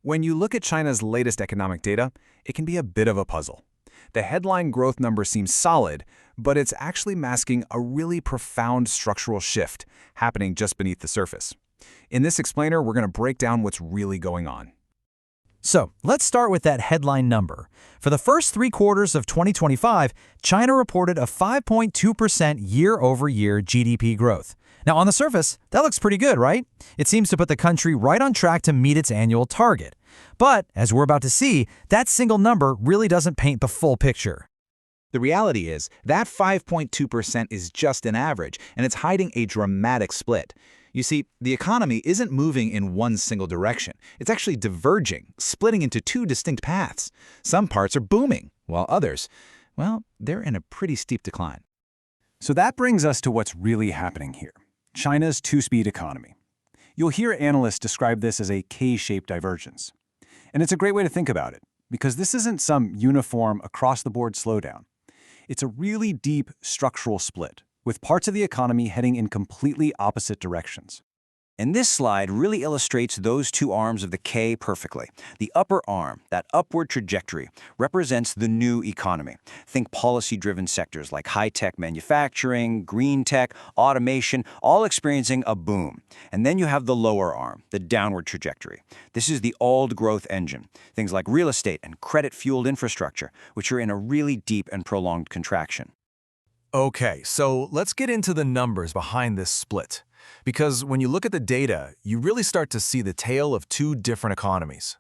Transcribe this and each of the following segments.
When you look at China's latest economic data, it can be a bit of a puzzle. The headline growth number seems solid, but it's actually masking a really profound structural shift happening just beneath the surface. In this explainer, we're going to break down what's really going on. So, let's start with that headline number. For the first 3 quarters of 2025, China reported a 5.2% year-over-year GDP growth. Now, on the surface, that looks pretty good, right? It seems to put the country right on track to meet its annual target. But, as we're about to see, that single number really doesn't paint the full picture. The reality is that 5.2% is just an average, and it's hiding a dramatic split. You see, the economy isn't moving in one single direction. It's actually diverging, splitting into 2 distinct paths. Some parts are booming, while others, well, they're in a pretty steep decline. So that brings us to what's really happening here. China's two-speed economy. You'll hear analysts describe this as a K-shaped divergence. And it's a great way to think about it, because this isn't some uniform, across-the-board slowdown. It's a really deep structural split, with parts of the economy heading in completely opposite directions. And this slide really illustrates those 2 arms of the K perfectly. The upper arm, that upward trajectory, represents the new economy. Think policy-driven sectors like high-tech manufacturing, green tech, automation, all experiencing a boom. And then you have the lower arm, the downward trajectory. This is the old growth engine. Things like real estate and credit-fueled infrastructure, which are in a really deep and prolonged contraction. Okay, so let's get into the numbers behind this split. Because when you look at the data, you really start to see the tale of 2 different economies.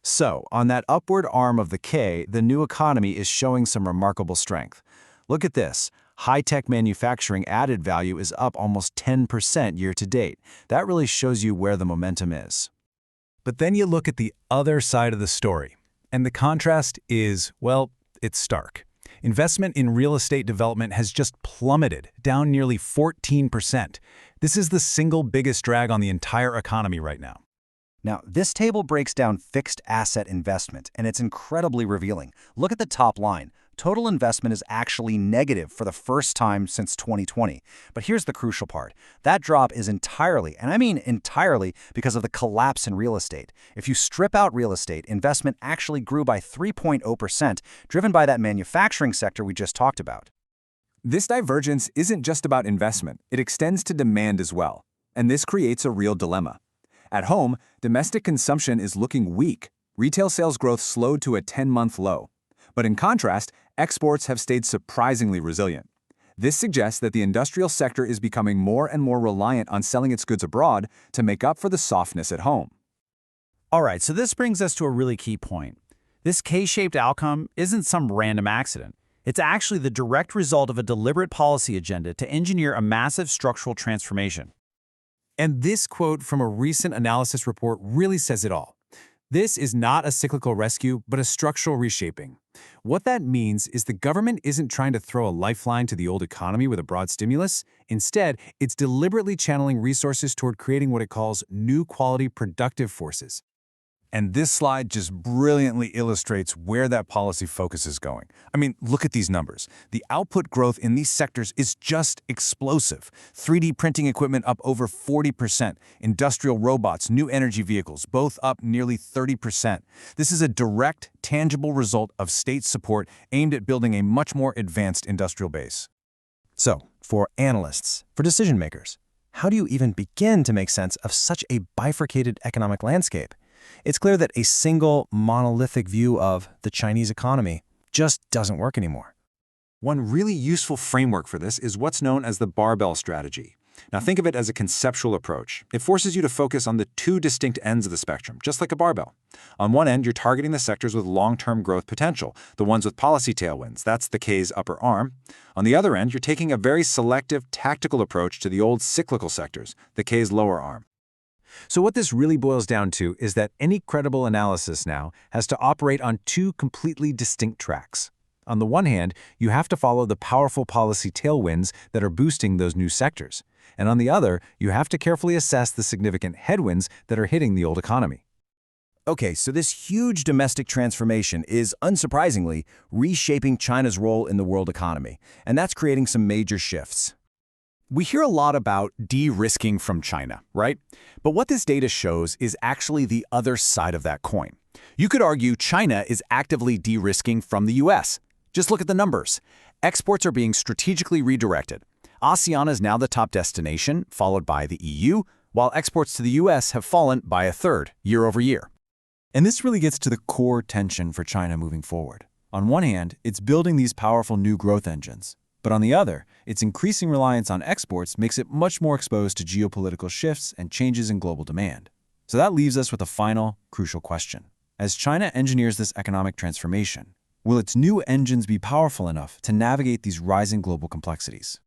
So, on that upward arm of the K, the new economy is showing some remarkable strength. Look at this. High-tech manufacturing added value is up almost 10% year-to-date. That really shows you where the momentum is. But then you look at the other side of the story, and the contrast is, well, it's stark. Investment in real estate development has just plummeted, down nearly 14%. This is the single biggest drag on the entire economy right now. Now, this table breaks down fixed asset investment, and it's incredibly revealing. Look at the top line. Total investment is actually negative for the first time since 2020. But here's the crucial part. That drop is entirely, and I mean entirely, because of the collapse in real estate. If you strip out real estate, investment actually grew by 3.0%, driven by that manufacturing sector we just talked about. This divergence isn't just about investment, it extends to demand as well. And this creates a real dilemma. At home, domestic consumption is looking weak. Retail sales growth slowed to a 10-month low. But in contrast, exports have stayed surprisingly resilient. This suggests that the industrial sector is becoming more and more reliant on selling its goods abroad to make up for the softness at home. All right, so this brings us to a really key point. This K-shaped outcome isn't some random accident. It's actually the direct result of a deliberate policy agenda to engineer a massive structural transformation. And this quote from a recent analysis report really says it all. This is not a cyclical rescue, but a structural reshaping. What that means is the government isn't trying to throw a lifeline to the old economy with a broad stimulus. Instead, it's deliberately channeling resources toward creating what it calls new quality productive forces. And this slide just brilliantly illustrates where that policy focus is going. I mean, look at these numbers. The output growth in these sectors is just explosive. 3D printing equipment up over 40%. Industrial robots, new energy vehicles, both up nearly 30%. This is a direct, tangible result of state support aimed at building a much more advanced industrial base. So, for analysts, for decision makers, how do you even begin to make sense of such a bifurcated economic landscape? It's clear that a single, monolithic view of the Chinese economy just doesn't work anymore. One really useful framework for this is what's known as the barbell strategy. Now think of it as a conceptual approach. It forces you to focus on the 2 distinct ends of the spectrum, just like a barbell. On one end, you're targeting the sectors with long-term growth potential, the ones with policy tailwinds. That's the K's upper arm. On the other end, you're taking a very selective, tactical approach to the old cyclical sectors, the K's lower arm. So what this really boils down to is that any credible analysis now has to operate on 2 completely distinct tracks. On the one hand, you have to follow the powerful policy tailwinds that are boosting those new sectors. And on the other, you have to carefully assess the significant headwinds that are hitting the old economy. Okay, so this huge domestic transformation is, unsurprisingly, reshaping China's role in the world economy, and that's creating some major shifts. We hear a lot about de-risking from China, right? But what this data shows is actually the other side of that coin. You could argue China is actively de-risking from the US. Just look at the numbers. Exports are being strategically redirected. ASEAN is now the top destination, followed by the EU, while exports to the US have fallen by a third year over year. And this really gets to the core tension for China moving forward. On one hand, it's building these powerful new growth engines. But on the other, its increasing reliance on exports makes it much more exposed to geopolitical shifts and changes in global demand. So that leaves us with a final, crucial question. As China engineers this economic transformation, will its new engines be powerful enough to navigate these rising global complexities?